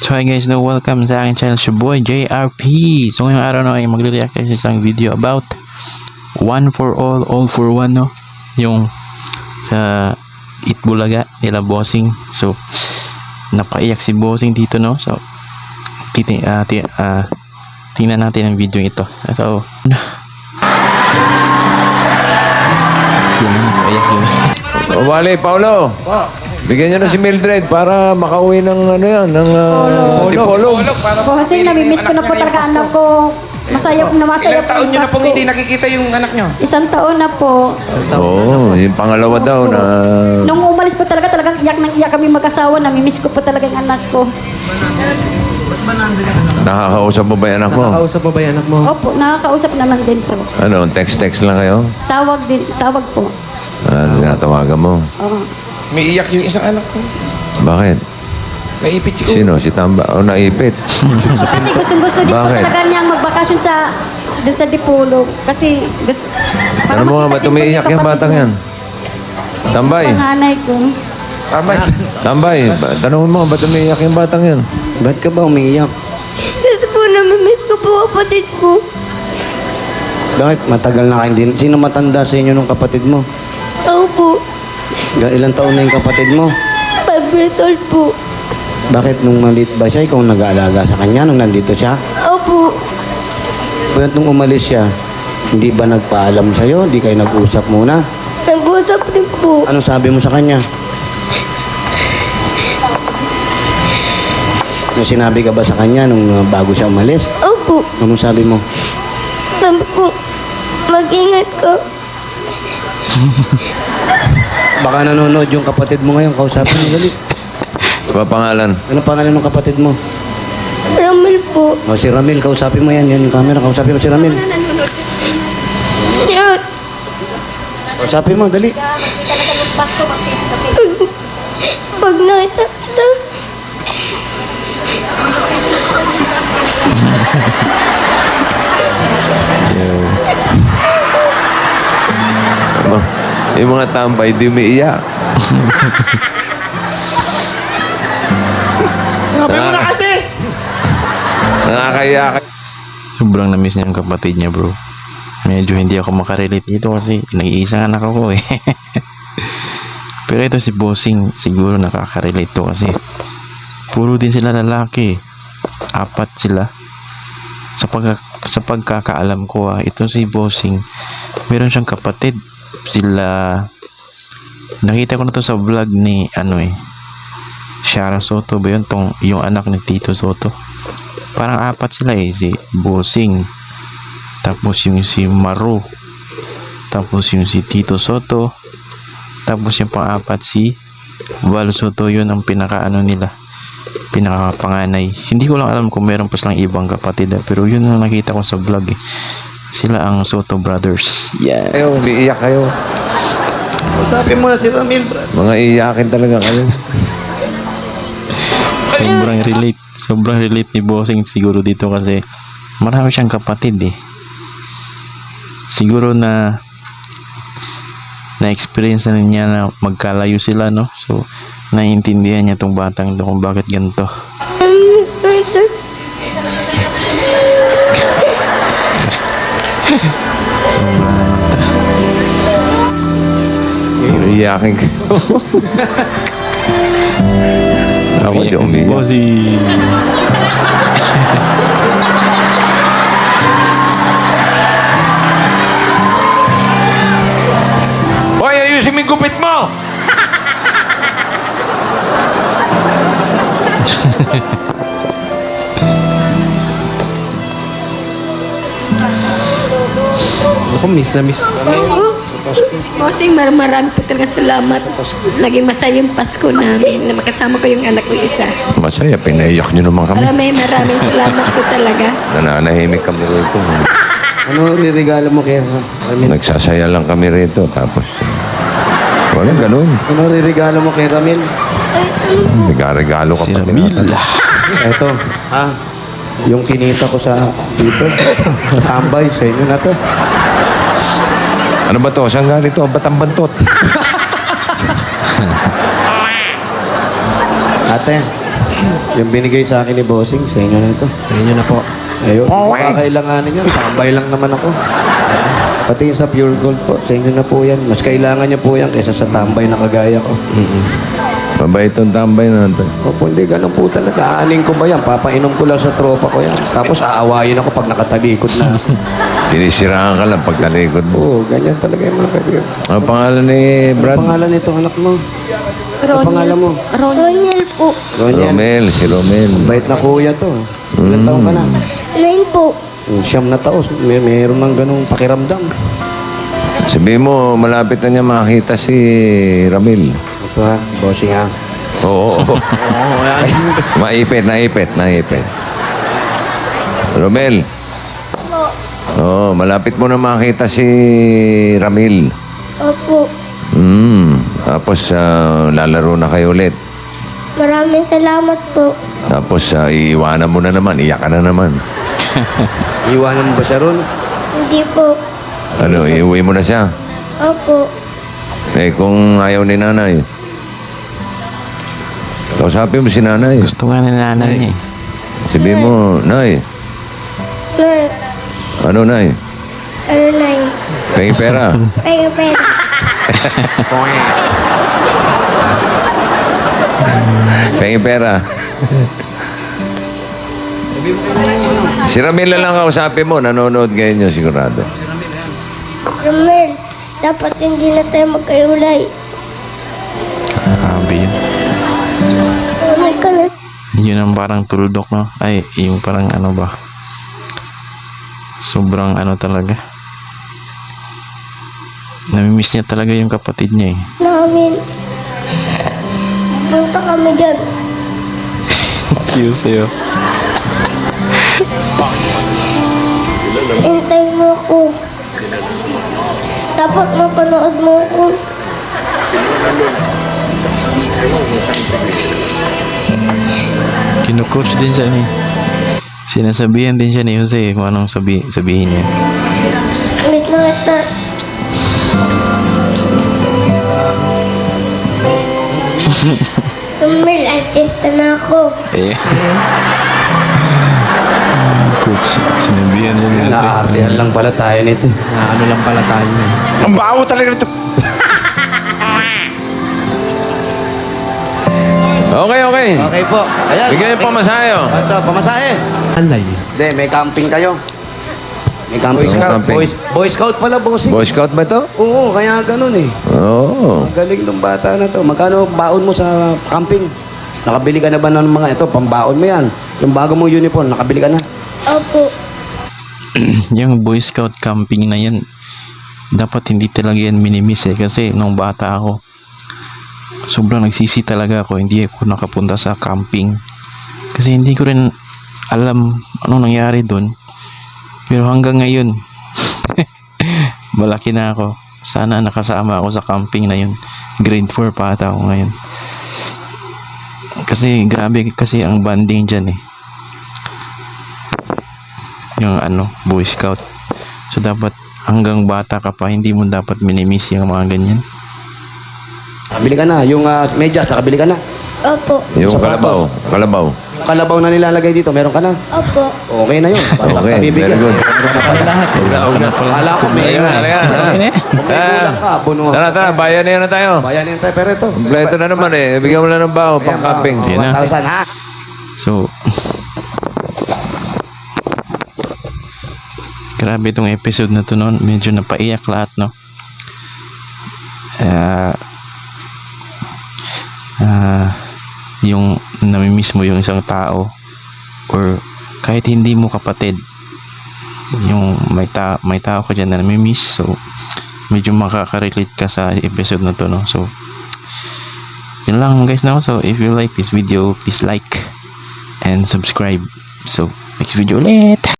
So hi guys, welcome sa aking channel, your boy JRP. So ngayong araw na ay magre-react sa isang video about one for all for one, no? Yung sa Itbulaga nila Bossing. So napaiyak si Bossing dito, no? So tingnan natin ang video ito. So napaiyak yun. Wale, Paulo. Bigyan nyo na si Mildred para makauwi ng ano yan, ng Polo. Kasi namimiss ko na po talaga anak ko. Masaya po na masaya Ilang taon nyo na pong hindi nakikita yung anak nyo? Isang taon na po. Oo, yung pangalawa daw na... Nung umalis po talagang iyak ng iyak kami mag-asawa. Namimiss ko po talaga yung anak ko. Nakakausap mo ba yung anak mo? Nakakausap mo ba yung anak mo? Opo, nakakausap naman din po. Ano, text lang kayo? Tawag po. Tinatawagan mo. Oo. May iyak yung isang anak ko. Bakit? Naipit si Sino? Si Tamba? O naipit? So, kasi gustong-gusto din po Bakit? talaga niyang magbakasyon dun sa Dipolo. Kasi gusto... Ano mo nga, ba't umiiyak yung batang yan? Tambay! Panganay ko. Tama. Tambay! Tanungin mo, ba't umiiyak yung batang yan? Ba't ka ba umiiyak? Kasi po, namimiss ko po kapatid ko. Bakit? Matagal na kayo din. Sino matanda sa inyo nung kapatid mo? Ako po, Ilang taon na yung kapatid mo? 5 years old po. Bakit nung maliit ba siya, ikaw nag-aalaga sa kanya nung nandito siya? Opo, Pero nung umalis siya, hindi ba nagpaalam sa'yo? Hindi kayo nag-usap muna? nag-usap rin po. Ano sabi mo sa kanya? May sinabi ka ba sa kanya nung bago siya umalis? Opo, Anong sabi mo? sabi ko, mag-ingat ka. Baka nanonood yung kapatid mo ngayon, kausapin mo dali. Ano pangalan? Ano pangalan ng kapatid mo? Ramil po. O, si Ramil, kausapin mo yan. Yan yung camera, kausapin mo si Ramil. Yan. Kausapin mo, dali. Pag nakita kita, Ano? Yung mga tambay, di umiiyak. Sabi mo na kasi! Nakakaiyak. Sobrang na-miss niya ang kapatid niya, bro. Medyo hindi ako makarelate dito kasi nag-iisang anak ako eh. Pero ito si Bossing, siguro nakaka-relate to kasi puro din sila lalaki. 4 sila. Sa pagkakaalam ko, ito si Bossing, meron siyang kapatid. Sila, nakita ko na to sa vlog ni Shara Soto ba yun? Yung anak ni Tito Soto. Parang 4 sila si Bossing, tapos yung si Maru, tapos yung si Tito Soto, tapos yung pang-4 si Val Soto. Yun ang pinaka pinakapanganay. Hindi ko lang alam kung meron pa silang ibang kapatid pero yun ang nakita ko sa vlog sila ang Soto brothers. Yeah. Kayo, umiiyak kayo. Kausapin mo na si Ramil, brad. Mga iiyakin talaga kayo. Sobrang relate ni Bossing siguro dito kasi marami siyang kapatid siguro na experience na niya na magkalayo sila, no? So naiintindihan niya tong batang kung bakit ganito. Iiyakin kayo. Ako di Si umiiyak. Bossing. Hoy, ayusin mo yung gupit mo! Ako, miss na miss. Bossing, marami po talaga salamat. Naging masaya yung Pasko namin na makasama ko yung anak ko isa. Masaya, pinaiyak nyo naman kami. Maraming salamat po talaga. Nananahimik kami rito. Ano ririgalo mo kay Ramil? Nagsasaya lang kami rito. Tapos, walang ganun. Ano ririgalo mo kay Ramil? Regalo ka Si pa Ramil. Ito, yung kinita ko sa dito, sa tambay, sa inyo na to. Ano ba to? Saan galing to? Batang Bantot. Ate, Yung binigay sa akin ni Bossing, sa inyo na ito. Sa inyo na po. Ayun, kakailanganin yan. Tambay lang naman ako. Pati yung sa Pure Gold po, sa inyo na po yan. Mas kailangan niya po yan kaysa sa tambay na kagaya ko. Mabait ang tambay na natin. Opo, hindi, ganun po talaga. Aanin ko ba yan? Papainom ko lang sa tropa ko yan. Tapos aawayin ako pag nakatalikod na. Sinisiraan ka lang pag talikod mo. Oo, ganyan talaga yung mga kaibigan. Ano pangalan ni Ano Brad? pangalan nito, anak mo? Ano pangalan mo? Roniel po. Roniel. Romel, si Romel. Bait na kuya to. Ilan taong ka na? 9 po. Siyam na taos. Mayroon ng ganung pakiramdam. Sabihin mo, malapit na niya makita si Ramil. Ito ha, Bossing ha. Oo. Naipit. Romel. Oo, malapit mo na makita si Ramil. Opo. Tapos lalaro na kayo ulit. Maraming salamat po. Tapos iiwanan mo na naman, iyak ka na naman. Iwanan mo ba siya ron? Hindi po. Ano, iuwi mo na siya. Opo. Eh, kung ayaw ni nanay. Kausapin mo si nanay. Gusto nga ng nanay niya eh. Sabihin mo, Nay. Nay, Ano, Nay? ano nay? Pengi pera. Ay, pera. Pengi pera. Si Ramil na lang kausapin mo. Nanonood ngayon yun, sigurado. Romel, dapat hindi na tayo magkaiulay. Grabe yun. Romel ka na. Yun ang parang tuldok, no? Ay, yung parang ano ba? Sobrang ano talaga. Namimiss niya talaga yung kapatid niya eh. Namin. Punta kami dyan. Cute sa'yo. Hintay mo ako. Dapat mapanood mo ako. Kinucoach din siya ni. Sinasabihan din siya ni Jose kung anong sabihin niya. Miss na kita. Romel, artista na ako. Eh. Coach, sinabihan niya ni Jose. Naaartihan lang pala tayo nito. Na ano lang pala tayo eh. Ang baho talaga ito. Okay. Okay po. Ayan. Bigyan yung pamasayo. Ito, pamasahe. Alay. Hindi, may camping kayo. May camping. Boy Scout. Boy Scout pala, Bossing. Boy Scout ba ito? Oo, kaya ganun eh. Oo. Galing ng bata na to. Magkano baon mo sa camping? Nakabili ka na ba ng mga ito? Pambaon mo yan. Yung bago mo uniform, nakabili ka na? Opo. Yung Boy Scout camping na yan, dapat hindi talaga yan minimiss eh. Kasi nung bata ako, sobrang nagsisi talaga ako. Hindi ako nakapunta sa camping. Kasi hindi ko rin alam anong nangyari doon. Pero hanggang ngayon, malaki na ako. Sana nakasama ako sa camping na yun. Grade 4 pa ata ako ngayon. Kasi grabe kasi ang banding dyan eh. Yung ano, Boy Scout. So dapat hanggang bata ka pa, hindi mo dapat minimiss yung mga ganyan. Nakabili ka na. Yung medyas, nakabili ka na. Opo. Yung Sapatos. kalabaw. Kalabaw na nilalagay dito, meron ka na. Opo. Okay na yun. Okay, very good. Huwag na pala. Kala ko may Halika. Kung may kulang ka, buno. Tara, bayan na tayo. Bayan yan tayo, pero ito. Kompleto na naman eh. Bigyan mo na ng baho, Ayan, pang camping. Yan na. 1,000 ha? So, grabe itong episode na to noon. Medyo napaiyak lahat, no? Yung namimiss mo yung isang tao or kahit hindi mo kapatid, yung may tao ka dyan na namimiss, so medyo makaka-relate ka sa episode na to, no? So, yun lang guys, no? So, if you like this video, please like and subscribe. So, next video ulit!